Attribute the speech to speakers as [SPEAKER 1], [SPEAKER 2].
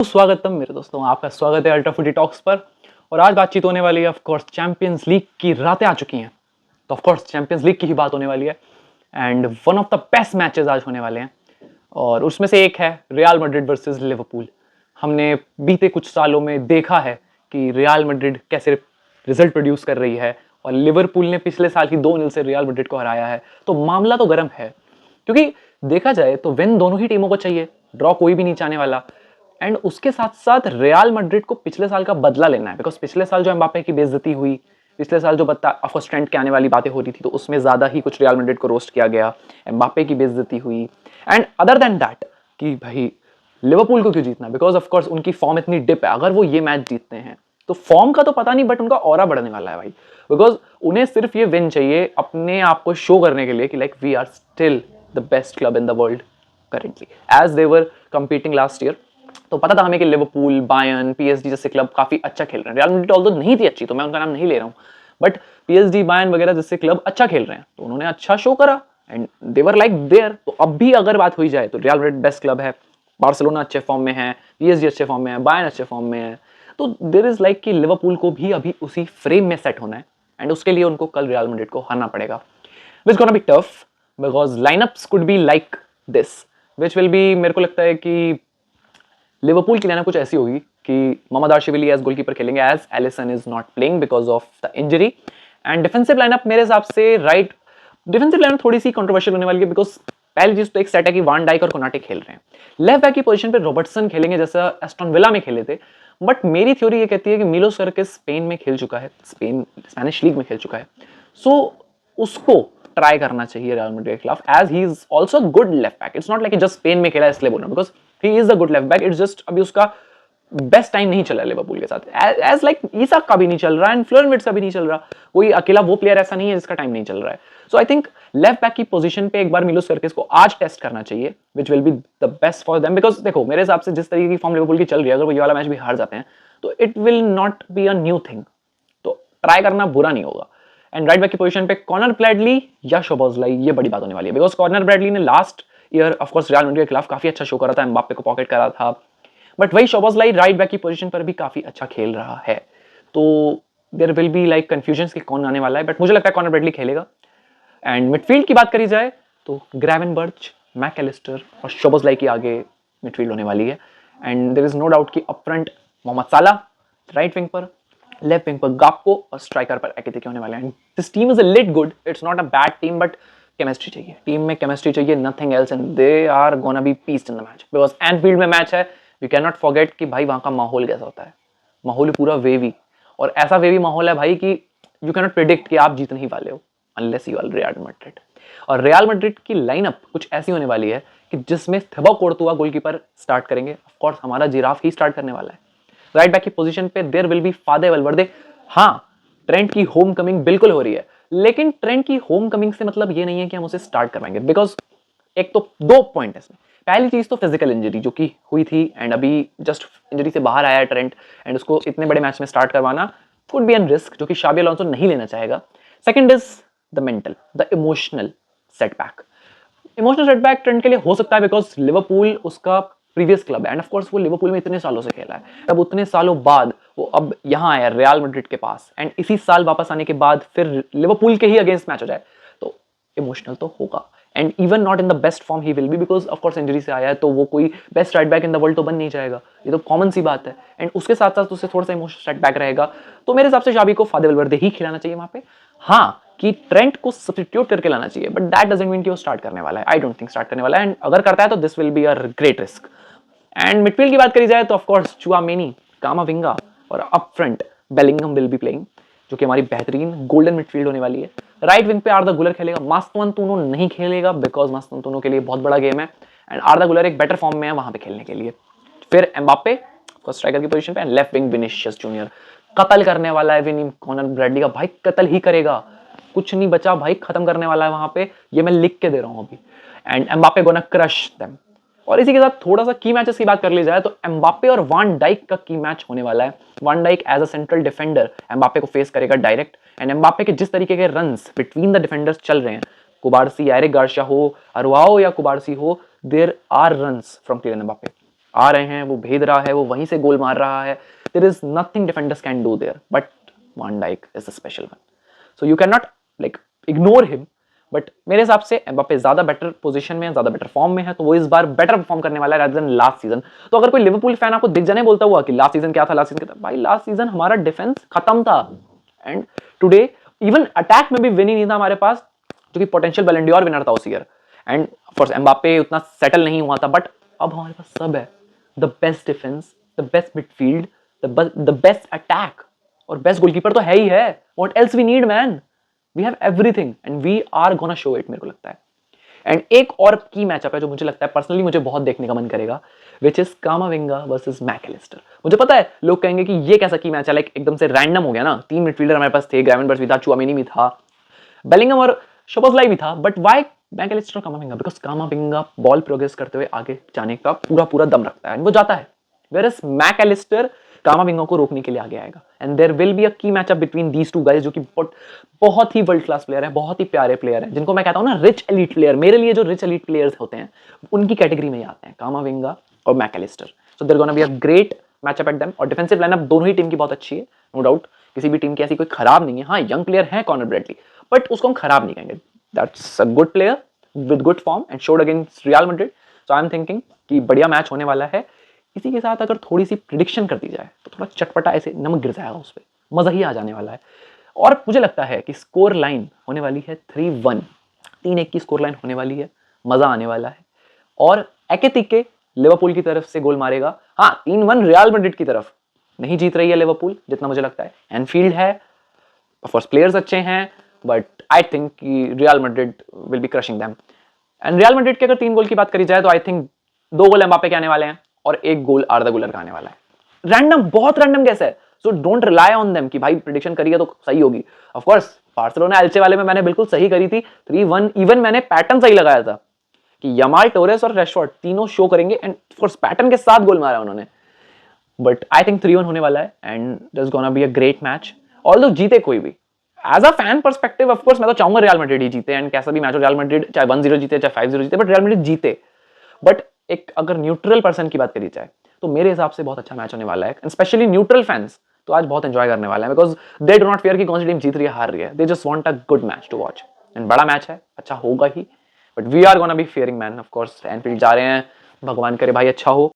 [SPEAKER 1] स्वागतम मेरे दोस्तों, आपका स्वागत है अल्ट्रा फुटी टॉक्स पर। और आज बातचीत होने वाली है ऑफ कोर्स चैंपियंस लीग की रातें आ चुकी हैं, तो ऑफ कोर्स चैंपियंस लीग की ही बात होने वाली है। And one of the best matches आज होने वाले हैं और उसमें से एक है रियल मैड्रिड वर्सेस लिवरपूल। हमने बीते कुछ सालों में देखा है कि रियल मैड्रिड कैसे रिजल्ट प्रोड्यूस कर रही है और लिवरपूल ने पिछले साल ही 2-0 से रियल मैड्रिड को हराया है। तो मामला तो गर्म है, क्योंकि देखा जाए तो विन दोनों ही टीमों को चाहिए, ड्रॉ कोई भी नहीं चाहने वाला। एंड उसके साथ साथ रियल मैड्रिड को पिछले साल का बदला लेना है, बिकॉज पिछले साल जो एम्बापे की बेइज्जती हुई, पिछले साल जो ऑफकोर्स ट्रेंड के आने वाली बातें हो रही थी, तो उसमें ज्यादा ही कुछ रियल मैड्रिड को रोस्ट किया गया, एम्बापे की बेइज्जती हुई। एंड अदर देन दैट कि भाई लिवरपूल को क्यों जीतना, बिकॉज ऑफकोर्स उनकी फॉर्म इतनी डिप है। अगर वो ये मैच जीतते हैं तो फॉर्म का तो पता नहीं, बट उनका ऑरा बढ़ने वाला है भाई, बिकॉज उन्हें सिर्फ ये विन चाहिए अपने आप को शो करने के लिए कि like we are still the best club in the world currently, as they were competing last year. तो पता था हमें कि लिवरपूल, बायर्न, पीएसजी जैसे क्लब काफी अच्छा खेल रहे हैं। रियल मैड्रिड ऑल्दो नहीं थी अच्छी, तो मैं उनका नाम नहीं ले रहा हूं, बट पीएसजी, बायर्न वगैरह जैसे क्लब अच्छा खेल रहे हैं, तो उन्होंने अच्छा शो करा and they were like there. तो अब भी अगर बात हुई जाए तो रियल मैड्रिड बेस्ट क्लब है, बार्सिलोना अच्छे फॉर्म में है, पीएसजी अच्छे फॉर्म में है, बायर्न अच्छे फॉर्म में है। तो देयर इज लाइक कि लिवरपूल को भी अभी उसी फ्रेम में सेट होना है एंड उसके लिए उनको कल रियल मैड्रिड को हारना पड़ेगा, which gonna be tough because lineups could be like this, which will be, मेरे को लगता है कि लिवरपूल की लाइनअप कुछ ऐसी होगी कि मोहम्मद एज गोलकीपर खेलेंगे, as Alisson is not playing because of the injury. And defensive lineup मेरे हिसाब से राइट डिफेंसिव लाइनअप थोड़ी सी कंट्रोवर्शियल होने वाली है, बिकॉज पहली चीज तो एक सेट है कि वान डाइक और कोनाटे खेल रहे हैं, लेफ्ट बैक की पोजीशन पे रॉबर्टसन खेलेंगे जैसा एस्टन विला में खेले थे। बट मेरी थ्योरी ये कहती है कि मिलोस करके स्पेन में खेल चुका है, स्पेनिश लीग में खेल चुका है, सो उसको ट्राई करना चाहिए रियल मैड्रिड के खिलाफ, as he is also good left back. It's not like just Spain में खेला इसलिए बोल रहा हूं, because he is a good left back. It's just अभी उसका बेस्ट टाइम नहीं चला लिवरपूल के साथ, एज लाइक ईसाक का भी नहीं चल रहा एंड फ्लोरेन विर्ट्ज का भी नहीं चल रहा, कोई अकेला वो प्लेयर ऐसा नहीं है जिसका टाइम नहीं चल रहा है। सो आई थिंक लेफ्ट बैक की पोजीशन पे एक बार मिलोस करकेस को आज टेस्ट करना चाहिए, विच will be the best for them. Because देखो मेरे हिसाब से जिस तरीके की फॉर्म लिवरपूल की चल रही है, अगर वो ये वाला मैच भी हार जाते हैं तो it will not be a new thing, तो ट्राई करना बुरा नहीं होगा। एंड राइट बैक की पोजीशन पे कॉर्नर ब्रैडली या शोबोज़लाई, ये बड़ी बात होने वाली है, बिकॉज कॉर्नर ब्रैडली ने last year of course real Madrid के खिलाफ काफी अच्छा शो करा था, एम्बापे को पॉकेट करा था, बट वही शोबोज़लाई राइट बैक की पोजीशन पर भी काफी अच्छा खेल रहा है। तो there will be like confusion कि कौन आने वाला है, बट मुझे लगता है कॉर्नर ब्रैडली खेलेगा। एंड मिडफील्ड की बात करी जाए तो ग्रेवेनबर्च, मैकएलिस्टर और शोबोज़लाई की आगे मिडफील्ड होने वाली है। And there is no doubt कि upfront Mohamed Salah right wing पर, लेफ्ट विंग पर गाक्पो और स्ट्राइकर पर एकितिके होने वाले हैं। This team is a lit good, it's not a bad team, but chemistry चाहिए, टीम में केमिस्ट्री चाहिए, nothing else, and they are gonna be pissed in the match, because Anfield में match है। We can not forget कि भाई वहां का माहौल कैसा होता है, माहौल पूरा वेवी, और ऐसा वेवी माहौल है भाई कि यू कैन नॉट प्रिडिक्ट कि आप जीत नहीं वाले हो unless you are Real Madrid. और रियल मैड्रिड की लाइनअप कुछ ऐसी होने वाली है कि जिसमें थिबो कोर्तुआ गोलकीपर स्टार्ट करेंगे, ऑफ कोर्स हमारा जिराफ ही स्टार्ट करने वाला है। राइट बैक की पोजीशन पे there will be Fede Valverde. हाँ, ट्रेंट की होम कमिंग बिल्कुल हो रही है, लेकिन ट्रेंट की होम कमिंग से मतलब ये नहीं है कि हम उसे स्टार्ट करवाएंगे, बिकॉज एक तो दो पॉइंट है इसमें। पहली चीज तो फिजिकल इंजरी जो कि हुई थी एंड अभी जस्ट इंजरी से बाहर आया है ट्रेंट, एंड उसको इतने बड़े मैच में स्टार्ट करवाना कुड बी एन रिस्क जो कि शाबी अलोंसो नहीं लेना चाहेगा। Second is the mental, the emotional setback. Emotional setback Trent के लिए हो सकता है बिकॉज लिवरपूल उसका प्रीवियस क्लब है एंड ऑफ कोर्स वो लिवरपूल में इतने सालों से खेला है, अब उतने सालों बाद वो अब यहाँ आया रियल मैड्रिड के पास, एंड इसी साल वापस आने के बाद फिर लिवरपूल के ही अगेंस्ट मैच हो जाए तो इमोशनल तो होगा। And even not in the best form he will be, because of course injury से आया है, तो वो कोई best right back in the world तो बन नहीं जाएगा, ये तो कॉमन सी बात है। एंड उसके साथ साथ उससे थोड़ा सा इमोशनल सेटबैक रहेगा, तो मेरे हिसाब से शाबी को फादे वल्वर्दे ही खिलाना चाहिए वहां पे। हाँ, कि ट्रेंट को सब्स्टिट्यूट करके लाना चाहिए, बट दैट डजंट मीन कि वो स्टार्ट करने वाला है। आई डोंट थिंक स्टार्ट करने वाला है, एंड अगर करता है तो this will be a great risk. And midfield की बात करी जाए तो ऑफ कोर्स चुआमेनी, कामाविंगा और up front Bellingham will be playing, जो कि हमारी बेहतरीन गोल्डन मिडफील्ड होने वाली है। राइट विंग पे आर्दा गुलर खेलेगा, मास्तवंतुनो नहीं खेलेगा बिकॉज मास्तवंतुनो के लिए बहुत बड़ा गेम है एंड आर्दा गुलर एक बेटर फॉर्म में है वहां पे खेलने के लिए। फिर एम्बापे स्ट्राइकर की पोजीशन पे, लेफ्ट विंग विनीशियस जूनियर। कत्ल करने वाला है विनी कॉर्नर ब्रैडली का, भाई कत्ल ही करेगा, कुछ नहीं बचा भाई, खत्म करने वाला है वहां पे, ये मैं लिख के दे रहा हूं अभी। And Mbappe gonna crush them. और इसी के साथ थोड़ा सा की मैचेस की बात कर ली जाए तो एम्बापे और वान डाइक का की मैच होने वाला है। Van Dijk as a central defender Mbappe को फेस करेगा डायरेक्ट, एंड एम्बापे के जिस तरीके के रन्स बिटवीन द डिफेंडर्स चल रहे हैं, कुबारसी, एरिक गार्शिया हो, अरुआओ या कुबारसी हो, there are runs from Kylian Mbappe. आ रहे हैं, वो भेद रहा है, वो वहीं से गोल मार रहा है. There is nothing defenders can do there, but Van Dijk is a special one. So you cannot like ignore him. But मेरे हिसाब से एम्बापे ज्यादा बेटर पोजीशन में है, ज्यादा बेटर फॉर्म में है, तो वो इस बार बेटर परफॉर्म करने वाला है रादर देन लास्ट सीजन. तो अगर कोई लिवरपूल फैन आपको दिख जाने बोलता हुआ कि लास्ट सीजन क्या था, लास्ट सीजन क्या था, भाई लास्ट सीजन हमारा डिफेंस खत्म था एंड टुडे इवन अटैक में भी विन ही नहीं था हमारे पास, जो कि पोटेंशियल बैलन डॉर विनर था उस ईयर. एंड ऑफकोर्स एम्बापे उतना सेटल नहीं हुआ था, बट अब हमारे पास सब है. The best defence, the best midfield, the best attack और बेस्ट गोलकीपर तो है ही है. What else we need man? We have everything and we are gonna show it, मेरे को लगता है. एंड एक और की मैचअप है जो मुझे लगता है पर्सनली मुझे बहुत देखने का मन करेगा, which is Camavinga versus Mac Allister. मुझे पता है लोग कहेंगे कि ये कैसा की मैच है, लाइक एकदम से रैंडम हो गया ना. 3 मिडफील्डर हमारे पास थे, ग्रावेनबर्च भी था, चुआमेनी भी था, बेलिंगम और शोबोसलाई भी था, बट व्हाई मैकलिस्टर और कामाविंगा? बिकॉज कामाविंगा बॉल प्रोग्रेस करते हुए आगे जाने का पूरा पूरा दम रखता है, वो जाता है. वेयरएस मैकलिस्टर कामाविंगा को रोकने के लिए आगे आएगा. And there will be a key matchup between these two guys, जो कि बहुत ही वर्ल्ड क्लास प्लेयर है, बहुत ही प्यारे प्लेयर है, जिनको मैं कहता हूं ना रिच एलीट प्लेयर. मेरे लिए जो रिच एलीट प्लेयर्स होते हैं उनकी कैटेगरी में ही आते हैं कामाविंगा और Mac Allister. So there gonna be a great matchup at them. और डिफेंसिव लाइनअप दोनों ही टीम की बहुत अच्छी है, नो डाउट. किसी भी टीम की ऐसी कोई खराब नहीं है. हाँ, यंग प्लेयर है कॉनर ब्रैडली, बट उसको हम खराब नहीं कहेंगे. That's a good player with good form and showed against real Madrid. So I am thinking कि बढ़िया मैच होने वाला है. इसी के साथ अगर थोड़ी सी प्रिडिक्शन कर दी जाए तो थोड़ा चटपटा ऐसे नमक गिर जाएगा उस पर, मजा ही आ जाने वाला है. और मुझे लगता है कि स्कोर लाइन होने वाली है 3-1, 3-1 की स्कोर लाइन होने वाली है. मजा आने वाला है. और एकेतिके लिवरपूल की तरफ से गोल मारेगा. हाँ, 3-1 रियल मैड्रिड की तरफ. नहीं जीत रही है लिवरपूल जितना मुझे लगता है. एनफील्ड है, ऑफ कोर्स प्लेयर्स अच्छे हैं, बट आई थिंक कि real Madrid will be crushing them. And real Madrid के अगर 3 गोल की बात करी जाए तो आई थिंक 2 गोल एम्बापे के आने वाले हैं और 1 गोल आर्दा गुलर का आने वाला है. रैंडम, बहुत रैंडम कैसे है. So don't rely on them कि भाई प्रेडिक्शन करिए तो सही होगी. ऑफ कोर्स बार्सिलोना एल्चे वाले में मैंने बिल्कुल सही करी थी 3-1. इवन मैंने पैटर्न सही लगाया था कि यमाल, टोरेस और रैशफोर्ड तीनों शो करेंगे, एंड ऑफ कोर्स पैटर्न के साथ गोल मारा उन्होंने. बट आई थिंक 3-1 होने वाला है and this gonna be a great match. Although जीते कोई भी, as a fan perspective of course मैं तो चाहूंगा रियल मैड्रिड ही जीते. एंड कैसा भी मैच हो, रियल मैड्रिड चाहे 1-0 जीते चाहे 5-0 जीते, बट रियल मैड्रिड जीते. बट एक अगर न्यूट्रल पर्सन की बात करी जाए तो मेरे हिसाब से बहुत अच्छा मैच होने वाला है. स्पेशली न्यूट्रल फैंस तो आज बहुत एंजॉय करने वाले हैं, because they do not fair कि कौन सी टीम जीत रही है हार रही है. They just want a good match to watch. And बड़ा मैच है, अच्छा होगा ही. But we are gonna be faring man. Of course Anfield जा रहे हैं, भगवान करे भाई अच्छा हो.